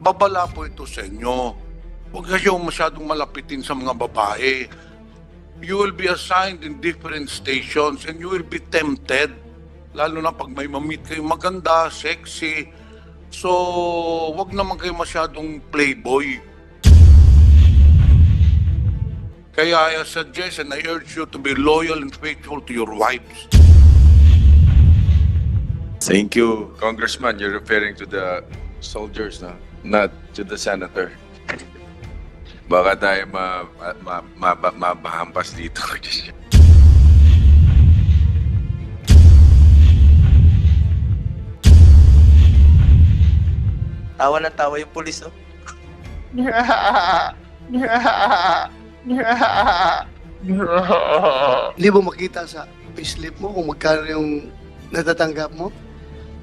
babala po ito sa inyo. Huwag kayong masyadong malapitin sa mga babae. You will be assigned in different stations and you will be tempted. Lalo na pag may mamit kayo maganda, sexy. So, wag naman kayo masyadong playboy. Kaya I suggest and I urge you to be loyal and faithful to your wives. Thank you, Congressman. You're referring to the soldiers, no? Not to the senator. Baka tayo mabahampas dito. Tawa ng tawa yung pulis, oh. Hindi mo makita sa payslip mo kung magkano yung natatanggap mo?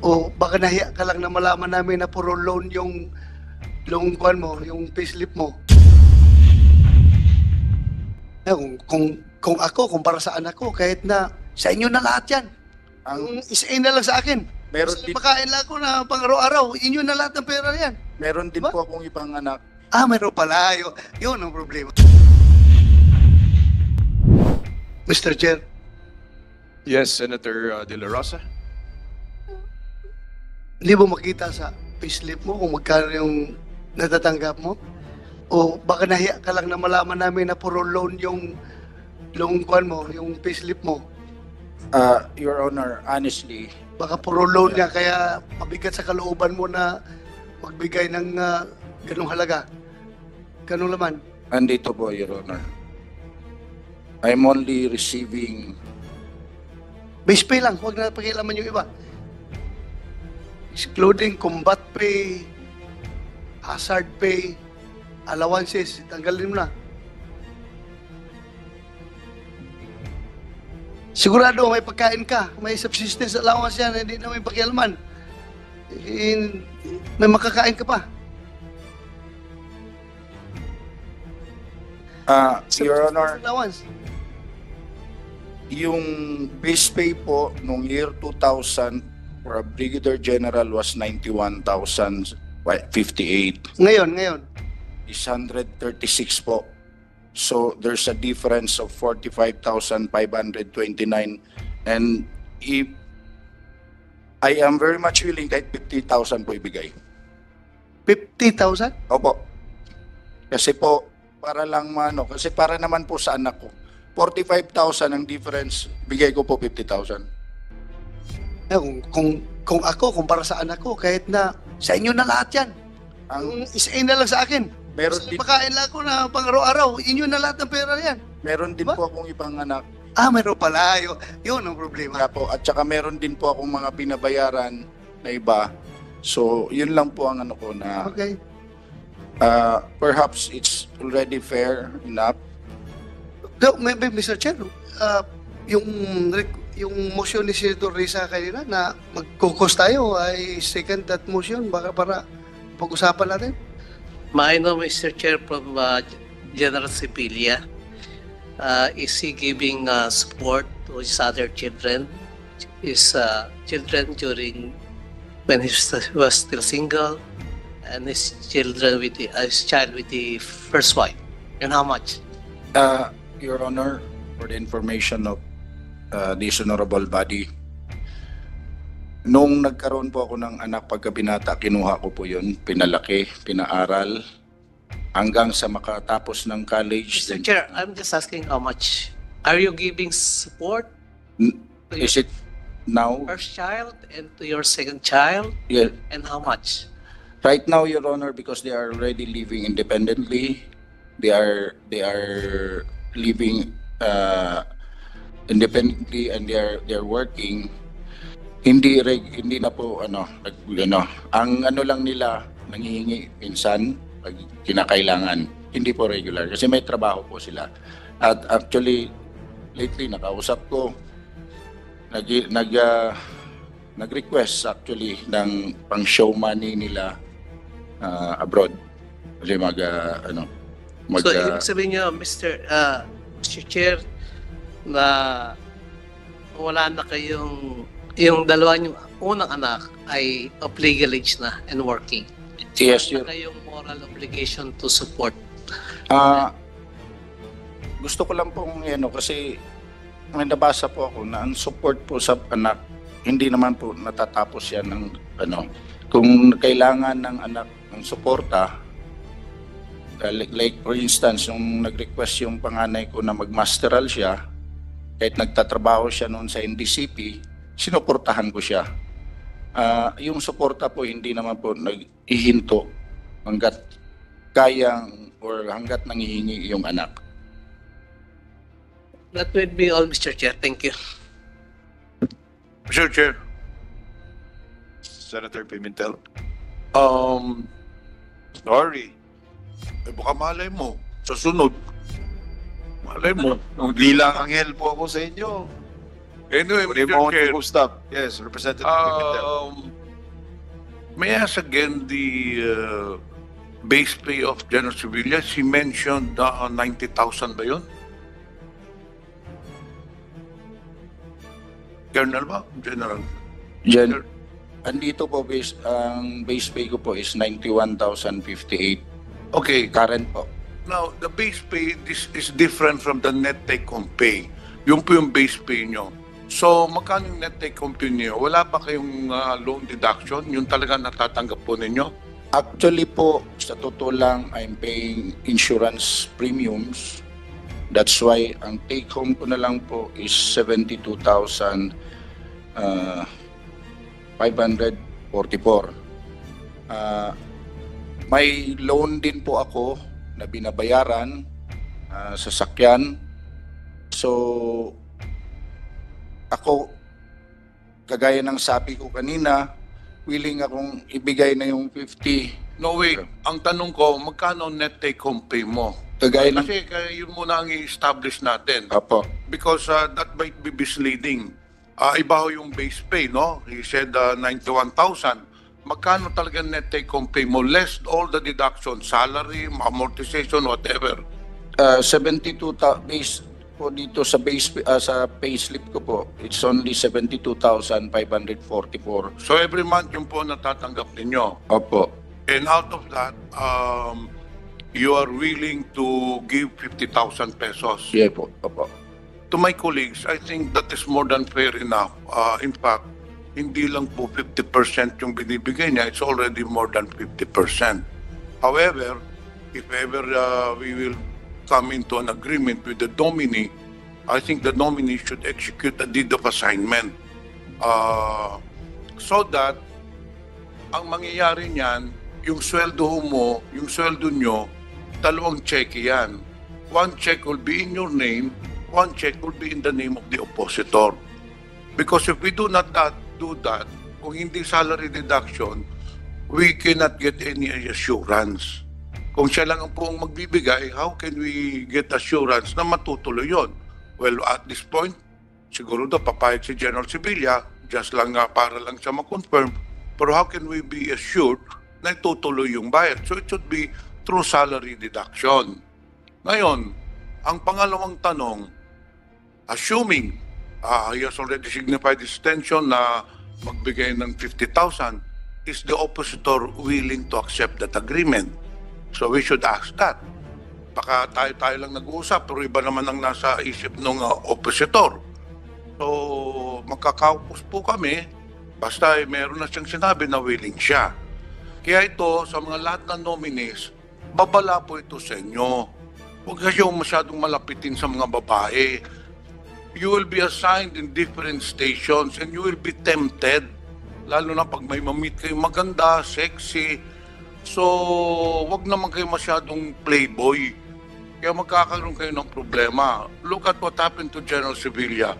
O baka nahiya ka lang na malaman namin na puro loan yung kwan mo, yung payslip mo? Kung ako, kumpara sa anak ko, kahit na sa inyo na lahat yan. Ang isain na lang sa akin. Meron din, Makain lang ako na pang-araw-araw, inyo na lahat ng pera yan. meron din Diba? po akong ibang anak. Meron pala. Yun ang problema. Mr. Chair, Yes, Senator De La Rosa. hindi mo makita sa payslip mo kung magkano yung natatanggap mo? O baka nahiya ka lang na malaman namin na puro loan yung kwan mo, yung payslip mo? Your Honor, honestly, Baka puro loan niya, kaya mabigat sa kalooban mo na magbigay ng ganong halaga. Ganong laman. andito po, Your Honor. I'm only receiving, Base pay lang, huwag na pakialaman yung iba. Excluding combat pay, hazard pay, allowances, tanggalin mo na. Sigurado may pagkain ka, may subsistence allowance yan, hindi na may pakialaman. May makakain ka pa. Your Honor, Allowance. yung base pay po nung year 2000 for a Brigadier General was 91,058. Ngayon. Is 136 po. So there's a difference of 45,529, and if I am very much willing kahit 50,000 po ibigay. 50,000? Opo. Kasi po para lang kasi para naman po sa anak ko. 45,000 ang difference, bigay ko po 50,000. Kung ako, kumpara sa anak ko, kahit na sa inyo na lahat yan. Ang isain na lang sa akin. Meron din, Makain lang ako na pang-araw-araw, inyo na lahat ng pera yan. meron din Diba? po akong ibang anak. Meron pala. Yun ang problema. Kaya po, at saka meron din po akong mga binabayaran na iba. So, yun lang po ang ano ko na Okay. perhaps it's already fair enough. So, maybe, Mr. Chair, yung motion ni Senator Risa kanina na magkukos tayo, I second that motion para pag-usapan natin. May I know, Mr. Chair, from General Sibilia, is he giving support to his other children, his children during when he was still single, and his children with his child with the first wife, and how much? Your Honor, for the information of this honorable body, nung nagkaroon po ako ng anak pagka binata, kinuha ko po yun, pinalaki, pinaaral, hanggang sa makatapos ng college. Mr. Chair, I'm just asking how much. Are you giving support to Is it now? your first child and to your second child, Yeah. and how much? Right now, Your Honor, because they are already living independently, they are living independently, and they are working. Hindi na po ang lang nila nanghihingi minsan pag kinakailangan, hindi po regular kasi may trabaho po sila. At actually lately nakausap ko, nag-request actually ng pang show money nila abroad kasi So, ibig sabihin nyo, Mr. Chair, na wala na kayong, yung dalawa niyong unang anak ay of legal age na and working. Yes, Wala kayong moral obligation to support. Gusto ko lang pong kasi may nabasa po ako na ang support po sa anak, hindi naman po natatapos yan ng kung kailangan ng anak ng suporta, like for instance, yung nag-request yung panganay ko na mag-masteral siya, kahit nagtatrabaho siya noon sa NDCP, sinuportahan ko siya. Yung suporta po hindi naman po nag-ihinto hanggat kayang or hanggat nangihingi yung anak. That would be all, Mr. Chair. Thank you. Mr. Chair, Senator Pimentel. Sorry. Baka malay mo, sa sunod. Malay mo. Bilang anghel po ako sa inyo. Anyway, Pwede Mr. mo Chair, ako stop. Yes, Representative Pimentel. may I ask again the base pay of General Sevilla? She mentioned 90,000 ba yun? Colonel ba? General? Andito po ang base pay ko po is 91,058 Okay. current po. Now, the base pay this is different from the net take-home pay. Yung po yung base pay nyo. So, magkano yung net take-home pay nyo? Wala pa kayong loan deduction? Yung talaga natatanggap po ninyo? Actually po, sa totoo lang, I'm paying insurance premiums. That's why ang take home ko na lang po is 72,544. May loan din po ako na binabayaran sa sakyan. So, ako, kagaya ng sabi ko kanina, willing akong ibigay na yung 50. No, wait. Ang tanong ko, magkano net take-home pay mo? Kagaya ng... Kasi yun muna ang i-establish natin. Apo. Because that might be misleading. Iba ho yung base pay, no? He said 91,000. Magkano talaga net take-home pay mo? Less all the deductions, salary, amortization, whatever. 72,000 base po dito sa sa payslip ko po. It's only 72,544. So every month yung po natatanggap ninyo. Opo. And out of that, you are willing to give 50,000 pesos. Yeah po. Opo. To my colleagues, I think that is more than fair enough. In fact, hindi lang po 50% yung binibigay niya, it's already more than 50%. However, if ever we will come into an agreement with the nominee, I think the nominee should execute a deed of assignment. So that, ang mangyayari niyan, yung sweldo mo, yung sweldo nyo, dalawang check yan. One check will be in your name, one check will be in the name of the oppositor. Because if we do not do that, kung hindi salary deduction, we cannot get any assurance. Kung siya lang ang poong magbibigay, how can we get assurance na matutuloy yun? Well, at this point, siguro daw papayag si General Sevilla, just lang para lang siya ma-confirm, pero how can we be assured na itutuloy yung bayad? So it should be through salary deduction. Ngayon, ang pangalawang tanong, assuming he has already signified his intention na magbigay ng 50,000, is the oppositor willing to accept that agreement? So we should ask that. Baka tayo lang nag-uusap, pero iba naman ang nasa isip ng oppositor. So magkakaupos po kami, basta meron na siyang sinabi na willing siya. Kaya ito, sa mga lahat ng nominees, babala po ito sa inyo. Huwag kayong masyadong malapitin sa mga babae. You will be assigned in different stations and you will be tempted. Lalo na pag may mamit kayo maganda, sexy. So, wag naman kayo masyadong playboy. Kaya magkakaroon kayo ng problema. Look at what happened to General Sevilla.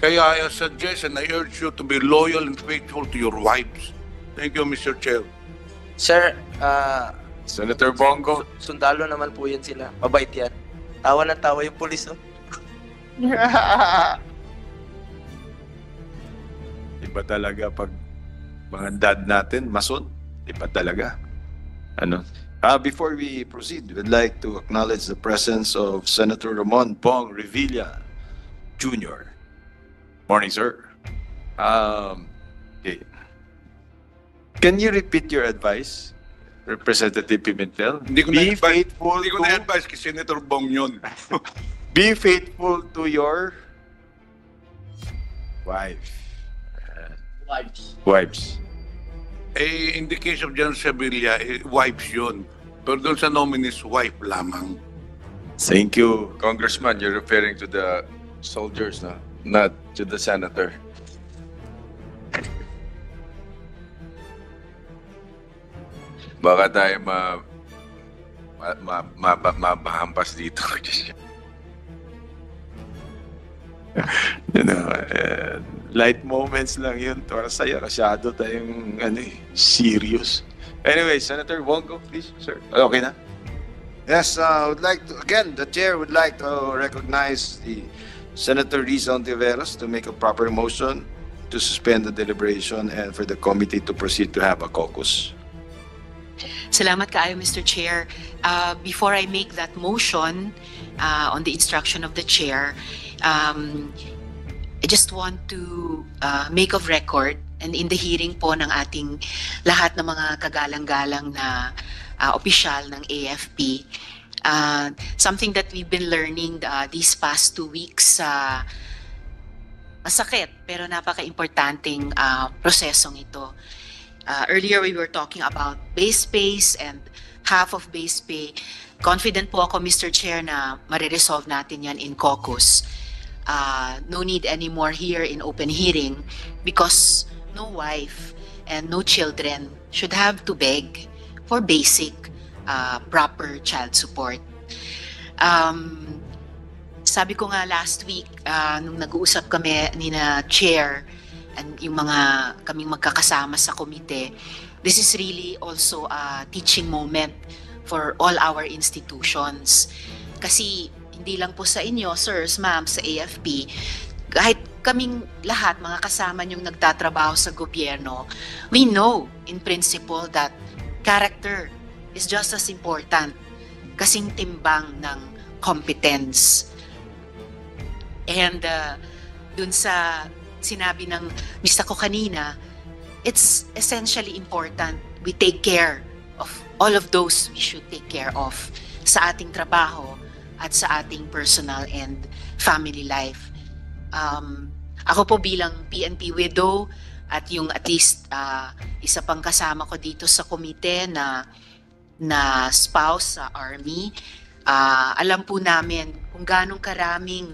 Kaya I suggest and I urge you to be loyal and faithful to your wives. Thank you, Mr. Chair. Sir, Senator Bongo. sundalo naman po yan sila. Mabait yan. Tawa ng tawa yung pulis, oh. Iba talaga pag mga dad natin, mason. Iba talaga. Ano? Before we proceed, we'd like to acknowledge the presence of Senator Ramon Bong Revilla Jr. Morning, sir. Okay. Can you repeat your advice? Representative Pimentel. Hindi ko Be na-advise- faithful Hindi ko to, na-advise kay Senator Bong yun. be faithful to your wife. Wives. In the case of John Sevilla, wives yun. Pero doon sa nominee's wife lamang. Thank you. Congressman, you're referring to the soldiers, no? Not to the senator. Baka tayo mabahampas dito. You know, light moments lang yun. Para sa'yo, masyado tayong serious. Anyway, Senator Bongo, please, sir. Okay na? Yes, I would like to, again, the chair would like to recognize the Senator Riza Ontiveros to make a proper motion to suspend the deliberation and for the committee to proceed to have a caucus. Salamat kaayo, Mr. Chair. Before I make that motion on the instruction of the chair, I just want to make of record and in the hearing po ng ating lahat ng mga kagalang-galang na opisyal ng AFP, something that we've been learning these past 2 weeks, masakit pero napaka-importanting prosesong ito. Earlier we were talking about base pay and half of base pay. Confident po ako, Mr. Chair, na mariresolve natin yan in caucus. No need anymore here in open hearing because no wife and no children should have to beg for basic proper child support. Sabi ko nga last week nung nag-uusap kami ni na chair and yung mga kaming magkakasama sa komite, this is really also a teaching moment for all our institutions. Kasi hindi lang po sa inyo, sirs, ma'am, sa AFP, kahit kaming lahat, mga kasama niyong nagtatrabaho sa gobyerno, we know in principle that character is just as important kasing timbang ng competence. And dun sa sinabi ng Mr. ko kanina, it's essentially important we take care of all of those we should take care of sa ating trabaho at sa ating personal and family life. Ako po bilang PNP widow at yung at least isa pang kasama ko dito sa komite na spouse sa Army, alam po namin kung ganong karaming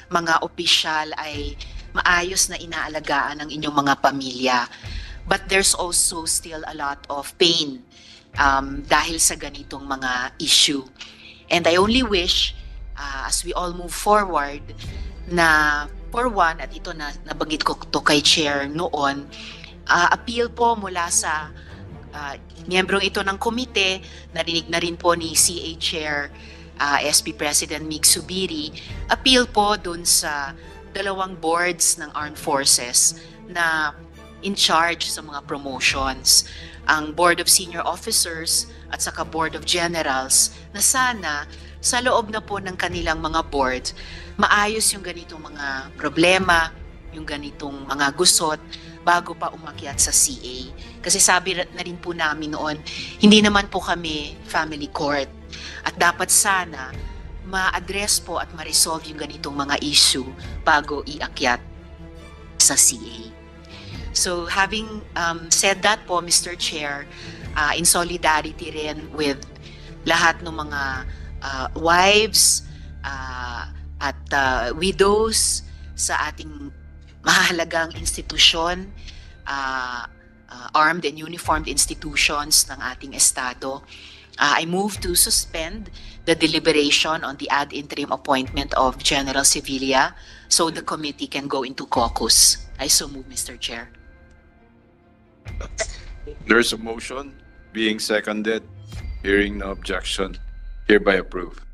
mga opisyal ay maayos na inaalagaan ng inyong mga pamilya. But there's also still a lot of pain dahil sa ganitong mga issue. And I only wish, as we all move forward, na for one, at ito na nabanggit ko to kay Chair noon, appeal po mula sa miyembrong ito ng komite, narinig na rin po ni CA Chair SP President Mig Subiri, appeal po dun sa 2 boards ng Armed Forces na in charge sa mga promotions, ang Board of Senior Officers at saka Board of Generals, na sana sa loob na po ng kanilang mga boards, maayos yung ganitong mga problema, yung ganitong mga gusot bago pa umakyat sa CA. Kasi sabi na rin po namin noon, hindi naman po kami family court. At dapat sana ma-address po at ma-resolve yung ganitong mga issue bago iakyat sa CA. So having said that po, Mr. Chair, in solidarity rin with lahat ng mga wives at widows sa ating mahalagang institusyon, armed and uniformed institutions ng ating Estado, I move to suspend the deliberation on the ad interim appointment of General Sevilla so the committee can go into caucus. I so move, Mr. Chair. There's a motion being seconded. Hearing no objection. Hereby approved.